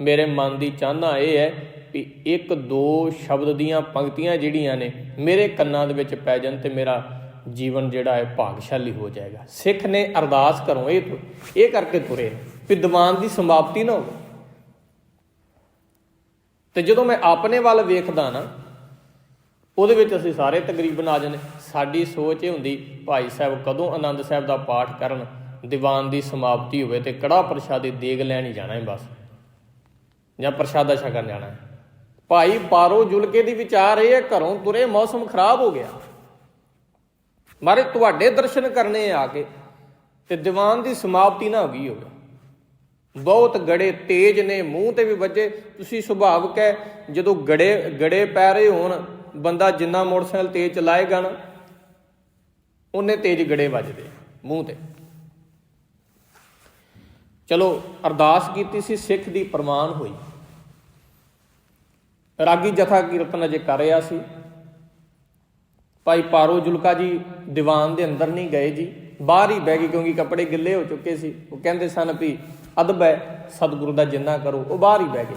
ਮੇਰੇ ਮਨ ਦੀ ਚਾਹਨਾ ਇਹ ਹੈ ਵੀ 1-2 ਸ਼ਬਦ ਦੀਆਂ ਪੰਕਤੀਆਂ ਜਿਹੜੀਆਂ ਨੇ ਮੇਰੇ ਕੰਨਾਂ ਦੇ ਵਿੱਚ ਪੈ ਜਾਣ ਤੇ ਮੇਰਾ ਜੀਵਨ ਜਿਹੜਾ ਹੈ ਭਾਗਸ਼ਾਲੀ ਹੋ ਜਾਏਗਾ। ਸਿੱਖ ਨੇ ਅਰਦਾਸ ਕਰੋ ਇਹ ਕਰਕੇ ਤੁਰੇ ਵੀ ਦੀਵਾਨ ਦੀ ਸਮਾਪਤੀ ਨਾ ਹੋਵੇ। ਤੇ ਜਦੋਂ ਮੈਂ ਆਪਣੇ ਵੱਲ ਵੇਖਦਾ ਨਾ, ਉਹਦੇ ਵਿੱਚ ਅਸੀਂ ਸਾਰੇ ਤਕਰੀਬਨ ਆ ਜਾਂਦੇ। ਸਾਡੀ ਸੋਚ ਇਹ ਹੁੰਦੀ ਭਾਈ ਸਾਹਿਬ ਕਦੋਂ ਆਨੰਦ ਸਾਹਿਬ ਦਾ ਪਾਠ ਕਰਨ, ਦੀਵਾਨ ਦੀ ਸਮਾਪਤੀ ਹੋਵੇ ਤੇ ਕੜਾਹ ਪ੍ਰਸ਼ਾਦੇ ਦੇਗ ਲੈਣ ਹੀ ਜਾਣਾ ਹੈ ਬਸ, ਜਾਂ ਪ੍ਰਸ਼ਾਦਾ ਛਕਣ ਜਾਣਾ ਹੈ। ਭਾਈ ਪਾਰੋ ਜੁਲਕੇ ਦੀ ਵਿਚਾਰ ਇਹ ਹੈ, ਘਰੋਂ ਤੁਰੇ ਮੌਸਮ ਖਰਾਬ ਹੋ ਗਿਆ, ਮਾਰੇ ਤੁਹਾਡੇ ਦਰਸ਼ਨ ਕਰਨੇ ਆ ਕੇ ਤੇ ਦੀਵਾਨ ਦੀ ਸਮਾਪਤੀ ਨਾ ਹੋ ਗਈ ਹੋਵੇ। ਬਹੁਤ ਗੜੇ ਤੇਜ਼ ਨੇ, ਮੂੰਹ ਤੇ ਵੀ ਵੱਜੇ। ਤੁਸੀਂ ਸੁਭਾਵਿਕ ਹੈ ਜਦੋਂ ਗੜੇ ਪੈ ਰਹੇ ਹੋਣ, ਬੰਦਾ ਜਿੰਨਾ ਮੋਟਰਸਾਈਕਲ ਤੇਜ਼ ਚਲਾਏਗਾ ਨਾ ਉਹਨੇ ਤੇਜ਼ ਗੜੇ ਵੱਜਦੇ ਮੂੰਹ ਤੇ। ਚਲੋ ਅਰਦਾਸ ਕੀਤੀ ਸੀ, ਸਿੱਖ ਦੀ ਪ੍ਰਵਾਨ ਹੋਈ। ਰਾਗੀ ਜਥਾ ਕੀਰਤਨ ਅਜੇ ਕਰ ਰਿਹਾ ਸੀ। ਭਾਈ ਪਾਰੋ ਜੁਲਕਾ ਜੀ ਦੀਵਾਨ ਦੇ ਅੰਦਰ ਨਹੀਂ ਗਏ ਜੀ, ਬਾਹਰ ਹੀ ਬਹਿ ਗਏ, ਕਿਉਂਕਿ ਕੱਪੜੇ ਗਿੱਲੇ ਹੋ ਚੁੱਕੇ ਸੀ। ਉਹ ਕਹਿੰਦੇ ਸਨ ਵੀ ਅਦਬ ਹੈ ਸਤਿਗੁਰੂ ਦਾ ਜਿੰਨਾ ਕਰੋ, ਉਹ ਬਾਹਰ ਹੀ ਬਹਿ ਗਏ।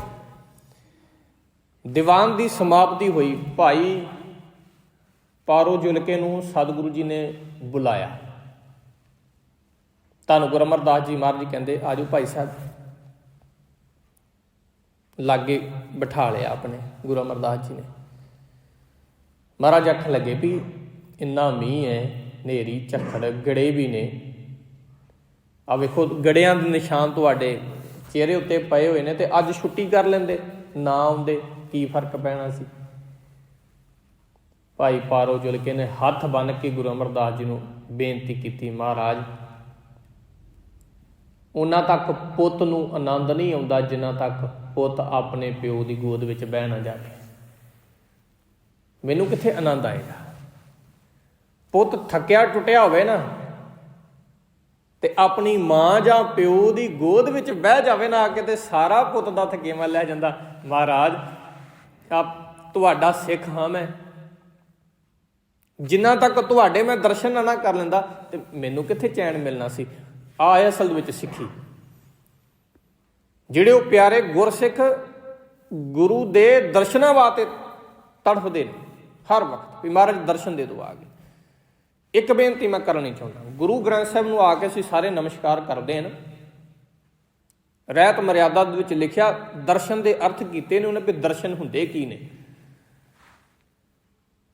ਦੀਵਾਨ ਦੀ ਸਮਾਪਤੀ ਹੋਈ। ਭਾਈ ਪਾਰੋ ਜੁਲਕੇ ਨੂੰ ਸਤਿਗੁਰੂ ਜੀ ਨੇ ਬੁਲਾਇਆ। ਧੰਨ ਗੁਰੂ ਅਮਰਦਾਸ ਜੀ ਮਹਾਰਾਜ ਜੀ ਕਹਿੰਦੇ ਆਜੋ ਭਾਈ ਸਾਹਿਬ। ਲਾਗੇ ਬਿਠਾ ਲਿਆ ਆਪਣੇ ਗੁਰੂ ਅਮਰਦਾਸ ਜੀ ਨੇ। ਮਹਾਰਾਜ ਆਖਣ ਲੱਗੇ ਵੀ ਇੰਨਾ ਮੀਂਹ ਹੈ, ਹਨੇਰੀ ਝੱਖੜ, ਗੜੇ ਵੀ ਨੇ, ਆ ਵੇਖੋ ਗੜਿਆਂ ਦੇ ਨਿਸ਼ਾਨ ਤੁਹਾਡੇ ਚਿਹਰੇ ਉੱਤੇ ਪਏ ਹੋਏ ਨੇ, ਤੇ ਅੱਜ ਛੁੱਟੀ ਕਰ ਲੈਂਦੇ, ਨਾ ਆਉਂਦੇ ਕੀ ਫਰਕ ਪੈਣਾ ਸੀ। ਭਾਈ ਪਾਰੋ ਜੁਲਕੇ ਨੇ ਹੱਥ ਬੰਨ੍ਹ ਕੇ ਗੁਰੂ ਅਮਰਦਾਸ ਜੀ ਨੂੰ ਬੇਨਤੀ ਕੀਤੀ, ਮਹਾਰਾਜ ਉਹਨਾਂ ਤੱਕ ਪੁੱਤ ਨੂੰ ਆਨੰਦ ਨਹੀਂ ਆਉਂਦਾ ਜਿੰਨਾ ਤੱਕ ਪੁੱਤ ਆਪਣੇ ਪਿਓ ਦੀ ਗੋਦ ਵਿੱਚ ਬਹਿ ਨਾ ਜਾਵੇ। ਮੈਨੂੰ ਕਿੱਥੇ ਆਨੰਦ ਆਏਗਾ? ਪੁੱਤ ਥੱਕਿਆ ਟੁੱਟਿਆ ਹੋਵੇ ਨਾ ਤੇ ਆਪਣੀ ਮਾਂ ਜਾਂ ਪਿਓ ਦੀ ਗੋਦ ਵਿੱਚ ਬਹਿ ਜਾਵੇ ਨਾ ਆ ਕੇ, ਤੇ ਸਾਰਾ ਪੁੱਤ ਦਾ ਥਕੇਵਾਂ ਲੈ ਜਾਂਦਾ। ਮਹਾਰਾਜ ਤੁਹਾਡਾ ਸਿੱਖ ਹਾਂ ਮੈਂ, ਜਿੰਨਾ ਤੱਕ ਤੁਹਾਡੇ ਮੈਂ ਦਰਸ਼ਨ ਨਾ ਕਰ ਲੈਂਦਾ ਤੇ ਮੈਨੂੰ ਕਿੱਥੇ ਚੈਨ ਮਿਲਣਾ ਸੀ। ਆਹ ਅਸਲ ਵਿੱਚ ਸਿੱਖੀ। ਜਿਹੜੇ ਉਹ ਪਿਆਰੇ ਗੁਰਸਿੱਖ ਗੁਰੂ ਦੇ ਦਰਸ਼ਨਾਂ ਵਾਸਤੇ ਤੜਫਦੇ ਨੇ ਹਰ ਵਕਤ ਵੀ ਮਹਾਰਾਜ ਦਰਸ਼ਨ ਦੇ ਦਿਓ ਆ ਕੇ। ਇੱਕ ਬੇਨਤੀ ਮੈਂ ਕਰਨੀ ਚਾਹੁੰਦਾ, ਗੁਰੂ ਗ੍ਰੰਥ ਸਾਹਿਬ ਨੂੰ ਆ ਕੇ ਅਸੀਂ ਸਾਰੇ ਨਮਸਕਾਰ ਕਰਦੇ ਹਾਂ। ਰਹਿਤ ਮਰਿਆਦਾ ਦੇ ਵਿੱਚ ਲਿਖਿਆ ਦਰਸ਼ਨ ਦੇ ਅਰਥ ਕੀਤੇ ਨੇ ਉਹਨੇ ਵੀ ਦਰਸ਼ਨ ਹੁੰਦੇ ਕੀ ਨੇ।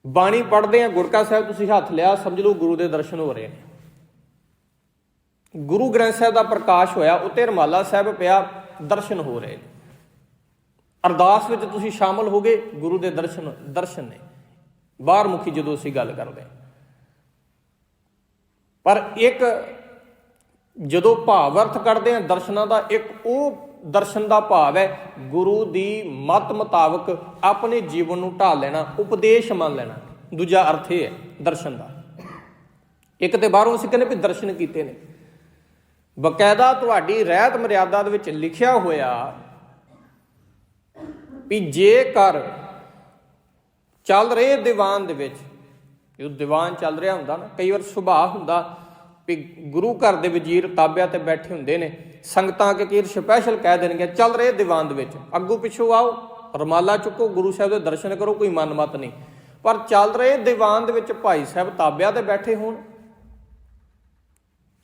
ਬਾਣੀ ਪੜ੍ਹਦੇ ਆ, ਗੁਰਕਾ ਸਾਹਿਬ ਤੁਸੀਂ ਹੱਥ ਲਿਆ, ਸਮਝ ਲਓ ਗੁਰੂ ਦੇ ਦਰਸ਼ਨ ਹੋ ਰਹੇ ਨੇ। ਗੁਰੂ ਗ੍ਰੰਥ ਸਾਹਿਬ ਦਾ ਪ੍ਰਕਾਸ਼ ਹੋਇਆ, ਉੱਤੇ ਰੁਮਾਲਾ ਸਾਹਿਬ ਪਿਆ, ਦਰਸ਼ਨ ਹੋ ਰਹੇ ਨੇ। ਅਰਦਾਸ ਵਿੱਚ ਤੁਸੀਂ ਸ਼ਾਮਲ ਹੋ ਗਏ, ਗੁਰੂ ਦੇ ਦਰਸ਼ਨ ਨੇ। ਬਾਹਰ ਮੁਖੀ ਜਦੋਂ ਅਸੀਂ ਗੱਲ ਕਰਦੇ, ਪਰ ਇੱਕ ਜਦੋਂ ਭਾਵ ਅਰਥ ਕੱਢਦੇ ਹਾਂ ਦਰਸ਼ਨਾਂ ਦਾ, ਇੱਕ ਉਹ ਦਰਸ਼ਨ ਦਾ ਭਾਵ ਹੈ ਗੁਰੂ ਦੀ ਮੱਤ ਮੁਤਾਬਕ ਆਪਣੇ ਜੀਵਨ ਨੂੰ ਢਾਲ ਲੈਣਾ, ਉਪਦੇਸ਼ ਮੰਨ ਲੈਣਾ। ਦੂਜਾ ਅਰਥ ਇਹ ਹੈ ਦਰਸ਼ਨ ਦਾ। ਇੱਕ ਤੇ ਬਾਹਰੋਂ ਅਸੀਂ ਕਹਿੰਦੇ ਵੀ ਦਰਸ਼ਨ ਕੀਤੇ ਨੇ, ਬਕਾਇਦਾ ਤੁਹਾਡੀ ਰਹਿਤ ਮਰਿਆਦਾ ਦੇ ਵਿੱਚ ਲਿਖਿਆ ਹੋਇਆ ਵੀ ਜੇਕਰ ਚੱਲ ਰਹੇ ਦੀਵਾਨ ਦੇ ਵਿੱਚ, ਜਦੋਂ ਦੀਵਾਨ ਚੱਲ ਰਿਹਾ ਹੁੰਦਾ ਨਾ, ਕਈ ਵਾਰ ਸੁਭਾਅ ਹੁੰਦਾ ਵੀ ਗੁਰੂ ਘਰ ਦੇ ਵਜ਼ੀਰ ਤਾਬਿਆਂ ਤੇ ਬੈਠੇ ਹੁੰਦੇ ਨੇ, ਸੰਗਤਾਂ ਕੇ ਕੀਰ ਸਪੈਸ਼ਲ ਕਹਿ ਦੇਣਗੇ ਚੱਲ ਰਹੇ ਦੀਵਾਨ ਦੇ ਵਿੱਚ ਅੱਗੋਂ ਪਿੱਛੋਂ ਆਓ, ਰੁਮਾਲਾ ਚੁੱਕੋ, ਗੁਰੂ ਸਾਹਿਬ ਦੇ ਦਰਸ਼ਨ ਕਰੋ, ਕੋਈ ਮਨ ਮਤ ਨਹੀਂ। ਪਰ ਚੱਲ ਰਹੇ ਦੀਵਾਨ ਦੇ ਵਿੱਚ ਭਾਈ ਸਾਹਿਬ ਤਾਬਿਆਂ ਤੇ ਬੈਠੇ ਹੋਣ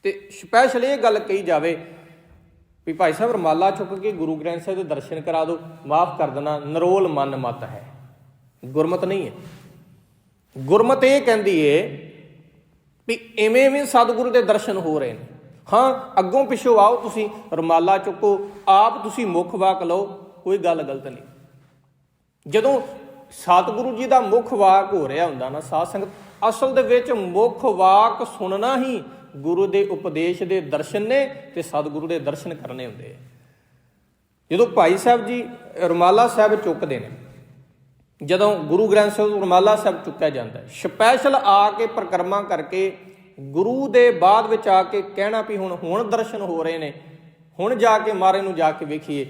ਤੇ ਸਪੈਸ਼ਲ ਇਹ ਗੱਲ ਕਹੀ ਜਾਵੇ ਵੀ ਭਾਈ ਸਾਹਿਬ ਰੁਮਾਲਾ ਚੁੱਕ ਕੇ ਗੁਰੂ ਗ੍ਰੰਥ ਸਾਹਿਬ ਦੇ ਦਰਸ਼ਨ ਕਰਾ ਦਿਓ, ਮਾਫ ਕਰ ਦੇਣਾ, ਨਰੋਲ ਮਨ ਮਤ ਹੈ, ਗੁਰਮਤ ਨਹੀਂ ਹੈ। ਗੁਰਮਤ ਇਹ ਕਹਿੰਦੀ ਏ ਵੀ ਇਵੇਂ ਸਤਿਗੁਰੂ ਦੇ ਦਰਸ਼ਨ ਹੋ ਰਹੇ ਨੇ। ਹਾਂ, ਅੱਗੋਂ ਪਿੱਛੋਂ ਆਓ, ਤੁਸੀਂ ਰੁਮਾਲਾ ਚੁੱਕੋ, ਆਪ ਤੁਸੀਂ ਮੁੱਖ ਵਾਕ ਲਓ, ਕੋਈ ਗੱਲ ਗਲਤ ਨਹੀਂ। ਜਦੋਂ ਸਤਿਗੁਰੂ ਜੀ ਦਾ ਮੁੱਖ ਵਾਕ ਹੋ ਰਿਹਾ ਹੁੰਦਾ ਨਾ ਸਾਧ ਸੰਗਤ, ਅਸਲ ਦੇ ਵਿੱਚ ਮੁੱਖ ਵਾਕ ਸੁਣਨਾ ਹੀ ਗੁਰੂ ਦੇ ਉਪਦੇਸ਼ ਦੇ ਦਰਸ਼ਨ ਨੇ ਤੇ ਸਤਿਗੁਰੂ ਦੇ ਦਰਸ਼ਨ ਕਰਨੇ ਹੁੰਦੇ ਆ। ਜਦੋਂ ਭਾਈ ਸਾਹਿਬ ਜੀ ਰੁਮਾਲਾ ਸਾਹਿਬ ਚੁੱਕਦੇ ਨੇ, ਜਦੋਂ ਗੁਰੂ ਗ੍ਰੰਥ ਸਾਹਿਬ ਰੁਮਾਲਾ ਸਾਹਿਬ ਚੁੱਕਿਆ ਜਾਂਦਾ, ਸਪੈਸ਼ਲ ਆ ਕੇ ਪਰਿਕਰਮਾ ਕਰਕੇ ਗੁਰੂ ਦੇ ਬਾਅਦ ਵਿੱਚ ਆ ਕੇ ਕਹਿਣਾ ਵੀ ਹੁਣ ਦਰਸ਼ਨ ਹੋ ਰਹੇ ਨੇ, ਹੁਣ ਜਾ ਕੇ ਮਹਾਰਾਜ ਨੂੰ ਜਾ ਕੇ ਵੇਖੀਏ,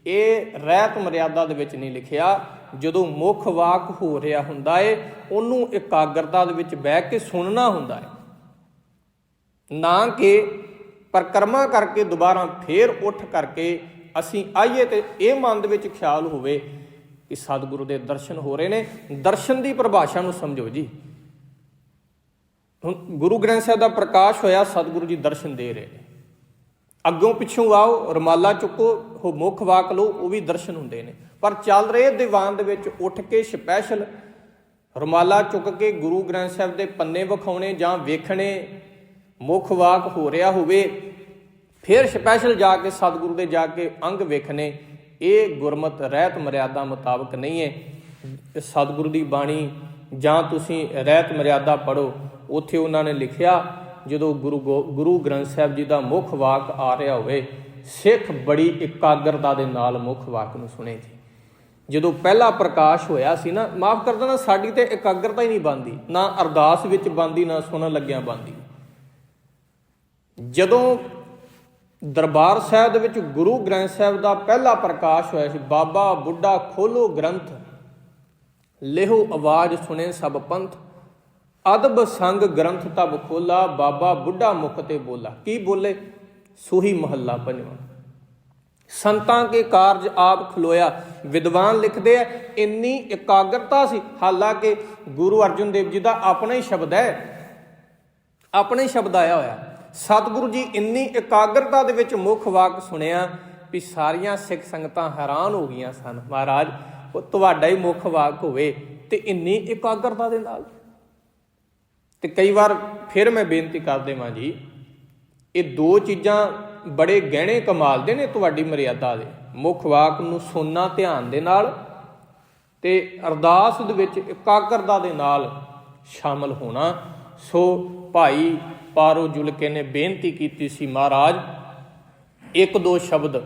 ਇਹ ਰਹਿਤ ਮਰਿਆਦਾ ਦੇ ਵਿੱਚ ਨਹੀਂ ਲਿਖਿਆ। ਜਦੋਂ ਮੁੱਖ ਵਾਕ ਹੋ ਰਿਹਾ ਹੁੰਦਾ ਏ, ਉਹਨੂੰ ਇਕਾਗਰਤਾ ਦੇ ਵਿੱਚ ਬਹਿ ਕੇ ਸੁਣਨਾ ਹੁੰਦਾ ਹੈ, ਨਾ ਕਿ ਪਰਿਕਰਮਾ ਕਰਕੇ ਦੁਬਾਰਾ ਫੇਰ ਉੱਠ ਕਰਕੇ ਅਸੀਂ ਆਈਏ ਤੇ ਇਹ ਮਨ ਦੇ ਵਿੱਚ ਖਿਆਲ ਹੋਵੇ ਕਿ ਸਤਿਗੁਰੂ ਦੇ ਦਰਸ਼ਨ ਹੋ ਰਹੇ ਨੇ। ਦਰਸ਼ਨ ਦੀ ਪਰਿਭਾਸ਼ਾ ਨੂੰ ਸਮਝੋ ਜੀ। ਹੁਣ ਗੁਰੂ ਗ੍ਰੰਥ ਸਾਹਿਬ ਦਾ ਪ੍ਰਕਾਸ਼ ਹੋਇਆ, ਸਤਿਗੁਰੂ ਜੀ ਦਰਸ਼ਨ ਦੇ ਰਹੇ ਨੇ, ਅੱਗੋਂ ਪਿੱਛੋਂ ਆਓ, ਰੁਮਾਲਾ ਚੁੱਕੋ, ਮੁੱਖ ਵਾਕ ਲਓ, ਉਹ ਵੀ ਦਰਸ਼ਨ ਹੁੰਦੇ ਨੇ। ਪਰ ਚੱਲ ਰਹੇ ਦੀਵਾਨ ਦੇ ਵਿੱਚ ਉੱਠ ਕੇ ਸਪੈਸ਼ਲ ਰੁਮਾਲਾ ਚੁੱਕ ਕੇ ਗੁਰੂ ਗ੍ਰੰਥ ਸਾਹਿਬ ਦੇ ਪੰਨੇ ਵਿਖਾਉਣੇ ਜਾਂ ਵੇਖਣੇ, ਮੁੱਖ ਵਾਕ ਹੋ ਰਿਹਾ ਹੋਵੇ, ਫਿਰ ਸਪੈਸ਼ਲ ਜਾ ਕੇ ਸਤਿਗੁਰੂ ਦੇ ਜਾ ਕੇ ਅੰਗ ਵੇਖਣੇ, ਇਹ ਗੁਰਮਤ ਰਹਿਤ ਮਰਿਆਦਾ ਮੁਤਾਬਕ ਨਹੀਂ ਹੈ। ਸਤਿਗੁਰੂ ਦੀ ਬਾਣੀ ਜਾਂ ਤੁਸੀਂ ਰਹਿਤ ਮਰਿਆਦਾ ਪੜ੍ਹੋ, ਉੱਥੇ ਉਹਨਾਂ ਨੇ ਲਿਖਿਆ ਜਦੋਂ ਗੁਰੂ ਗ੍ਰੰਥ ਸਾਹਿਬ ਜੀ ਦਾ ਮੁੱਖ ਵਾਕ ਆ ਰਿਹਾ ਹੋਵੇ, ਸਿੱਖ ਬੜੀ ਇਕਾਗਰਤਾ ਦੇ ਨਾਲ ਮੁੱਖ ਵਾਕ ਨੂੰ ਸੁਣੇ ਜੀ। ਜਦੋਂ ਪਹਿਲਾ ਪ੍ਰਕਾਸ਼ ਹੋਇਆ ਸੀ ਨਾ, ਮਾਫ ਕਰ ਦੇਣਾ, ਸਾਡੀ ਤੇ ਇਕਾਗਰਤਾ ਹੀ ਨਹੀਂ ਬਣਦੀ, ਨਾ ਅਰਦਾਸ ਵਿੱਚ ਬਣਦੀ, ਨਾ ਸੁਣਨ ਲੱਗਿਆਂ ਬਣਦੀ। ਜਦੋਂ ਦਰਬਾਰ ਸਾਹਿਬ ਦੇ ਵਿੱਚ ਗੁਰੂ ਗ੍ਰੰਥ ਸਾਹਿਬ ਦਾ ਪਹਿਲਾ ਪ੍ਰਕਾਸ਼ ਹੋਇਆ ਸੀ, ਬਾਬਾ ਬੁੱਢਾ ਖੋਲੋ ਗ੍ਰੰਥ, ਲਿਹੋ ਆਵਾਜ਼ ਸੁਣੇ ਸਭ ਪੰਥ, ਅਦਬ ਸੰਗ ਗ੍ਰੰਥ ਤਬ ਖੋਲਾ, ਬਾਬਾ ਬੁੱਢਾ ਮੁਖ ਤੇ ਬੋਲਾ। ਕੀ ਬੋਲੇ? ਸੂਹੀ ਮਹੱਲਾ ਪੰਜਵਾਂ। ਸੰਤਾਂ ਕੇ ਕਾਰਜ ਆਪ ਖਲੋਇਆ। ਵਿਦਵਾਨ ਲਿਖਦੇ ਆ ਇੰਨੀ ਇਕਾਗਰਤਾ ਸੀ, ਹਾਲਾਂਕਿ ਗੁਰੂ ਅਰਜਨ ਦੇਵ ਜੀ ਦਾ ਆਪਣਾ ਹੀ ਸ਼ਬਦ ਹੈ, ਆਪਣੇ ਸ਼ਬਦ ਆਇਆ ਹੋਇਆ। ਸਤਿਗੁਰੂ ਜੀ ਇੰਨੀ ਇਕਾਗਰਤਾ ਦੇ ਵਿੱਚ ਮੁੱਖ ਵਾਕ ਸੁਣਿਆ ਵੀ ਸਾਰੀਆਂ ਸਿੱਖ ਸੰਗਤਾਂ ਹੈਰਾਨ ਹੋ ਗਈਆਂ ਸਨ, ਮਹਾਰਾਜ ਉਹ ਤੁਹਾਡਾ ਹੀ ਮੁੱਖ ਵਾਕ ਹੋਵੇ ਤੇ ਇੰਨੀ ਇਕਾਗਰਤਾ ਦੇ ਨਾਲ। ਤੇ ਕਈ ਵਾਰ ਫਿਰ ਮੈਂ ਬੇਨਤੀ ਕਰ ਦੇਵਾਂ ਜੀ, ਇਹ ਦੋ ਚੀਜ਼ਾਂ ਬੜੇ ਗਹਿਣੇ ਕਮਾਲ ਦੇ ਨੇ ਤੁਹਾਡੀ ਮਰਿਆਦਾ ਦੇ, ਮੁੱਖ ਵਾਕ ਨੂੰ ਸੁਣਨਾ ਧਿਆਨ ਦੇ ਨਾਲ ਤੇ ਅਰਦਾਸ ਦੇ ਵਿੱਚ ਇਕਾਗਰਤਾ ਦੇ ਨਾਲ ਸ਼ਾਮਲ ਹੋਣਾ। ਸੋ ਭਾਈ ਪਾਰੋ ਜੁਲਕੇ ਨੇ ਬੇਨਤੀ ਕੀਤੀ ਸੀ, ਮਹਾਰਾਜ ਇੱਕ ਦੋ ਸ਼ਬਦ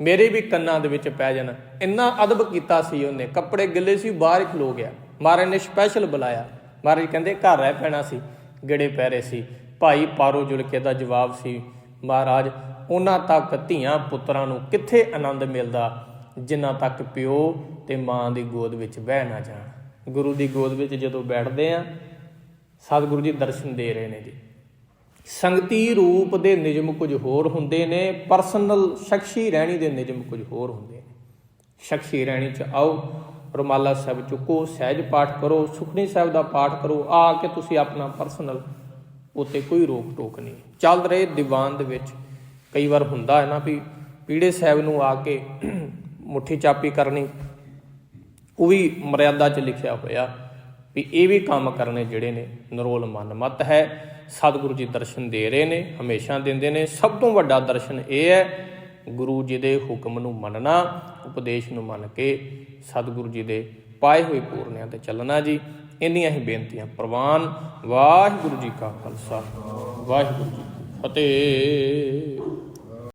ਮੇਰੇ ਵੀ ਕੰਨਾਂ ਦੇ ਵਿੱਚ ਪੈ ਜਾਣ। ਇੰਨਾ ਅਦਬ ਕੀਤਾ ਸੀ ਉਹਨੇ, ਕੱਪੜੇ ਗਿੱਲੇ ਸੀ, ਬਾਹਰ ਖਲੋ ਗਿਆ, ਮਹਾਰਾਜ ਨੇ ਸਪੈਸ਼ਲ ਬੁਲਾਇਆ। ਮਹਾਰਾਜ ਕਹਿੰਦੇ ਘਰ ਰਹਿ ਪੈਣਾ ਸੀ, ਗੇੜੇ ਪੈ ਰਹੇ ਸੀ। ਭਾਈ ਪਾਰੋ ਜੁਲਕੇ ਦਾ ਜਵਾਬ ਸੀ, ਮਹਾਰਾਜ ਉਹਨਾਂ ਤੱਕ ਧੀਆਂ ਪੁੱਤਰਾਂ ਨੂੰ ਕਿੱਥੇ ਆਨੰਦ ਮਿਲਦਾ ਜਿਨ੍ਹਾਂ ਤੱਕ ਪਿਓ ਤੇ ਮਾਂ ਦੀ ਗੋਦ ਵਿੱਚ ਬਹਿ ਨਾ ਜਾਣ। ਗੁਰੂ ਦੀ ਗੋਦ ਵਿੱਚ ਜਦੋਂ ਬੈਠਦੇ ਆ, ਸਤਿਗੁਰੂ ਜੀ ਦਰਸ਼ਨ ਦੇ ਰਹੇ ਨੇ ਜੀ। ਸੰਗਤੀ ਰੂਪ ਦੇ ਨਿਯਮ ਕੁਝ ਹੋਰ ਹੁੰਦੇ ਨੇ, ਪਰਸਨਲ ਸ਼ਖਸੀ ਰਹਿਣੀ ਦੇ ਨਿਯਮ ਕੁਝ ਹੋਰ ਹੁੰਦੇ ਨੇ। ਸ਼ਖਸੀ ਰਹਿਣੀ 'ਚ ਆਓ, ਰੁਮਾਲਾ ਸਾਹਿਬ ਚੁੱਕੋ, ਸਹਿਜ ਪਾਠ ਕਰੋ, ਸੁਖਮਨੀ ਸਾਹਿਬ ਦਾ ਪਾਠ ਕਰੋ, ਆ ਕੇ ਤੁਸੀਂ ਆਪਣਾ ਪਰਸਨਲ, ਉੱਤੇ ਕੋਈ ਰੋਕ ਟੋਕ ਨਹੀਂ। ਚੱਲ ਰਹੇ ਦੀਵਾਨ ਦੇ ਵਿੱਚ ਕਈ ਵਾਰ ਹੁੰਦਾ ਹੈ ਨਾ ਵੀ ਪੀੜੇ ਸਾਹਿਬ ਨੂੰ ਆ ਕੇ ਮੁੱਠੀ ਚਾਪੀ ਕਰਨੀ, ਉਹ ਵੀ ਮਰਿਆਦਾ 'ਚ ਲਿਖਿਆ ਹੋਇਆ ਵੀ ਇਹ ਵੀ ਕੰਮ ਕਰਨੇ ਜਿਹੜੇ ਨੇ ਨਰੋਲ ਮਨ ਮਤ ਹੈ। ਸਤਿਗੁਰੂ ਜੀ ਦਰਸ਼ਨ ਦੇ ਰਹੇ ਨੇ, ਹਮੇਸ਼ਾ ਦਿੰਦੇ ਨੇ। ਸਭ ਤੋਂ ਵੱਡਾ ਦਰਸ਼ਨ ਇਹ ਹੈ ਗੁਰੂ ਜੀ ਦੇ ਹੁਕਮ ਨੂੰ ਮੰਨਣਾ, ਉਪਦੇਸ਼ ਨੂੰ ਮੰਨ ਕੇ ਸਤਿਗੁਰੂ ਜੀ ਦੇ ਪਾਏ ਹੋਏ ਪੂਰਨਿਆਂ ਤੇ ਚੱਲਣਾ ਜੀ। ਇੰਨੀਆਂ ਹੀ ਬੇਨਤੀਆਂ ਪ੍ਰਵਾਨ। ਵਾਹਿਗੁਰੂ ਜੀ ਕਾ ਖਾਲਸਾ, ਵਾਹਿਗੁਰੂ ਜੀ ਕੀ ਫਤਿਹ।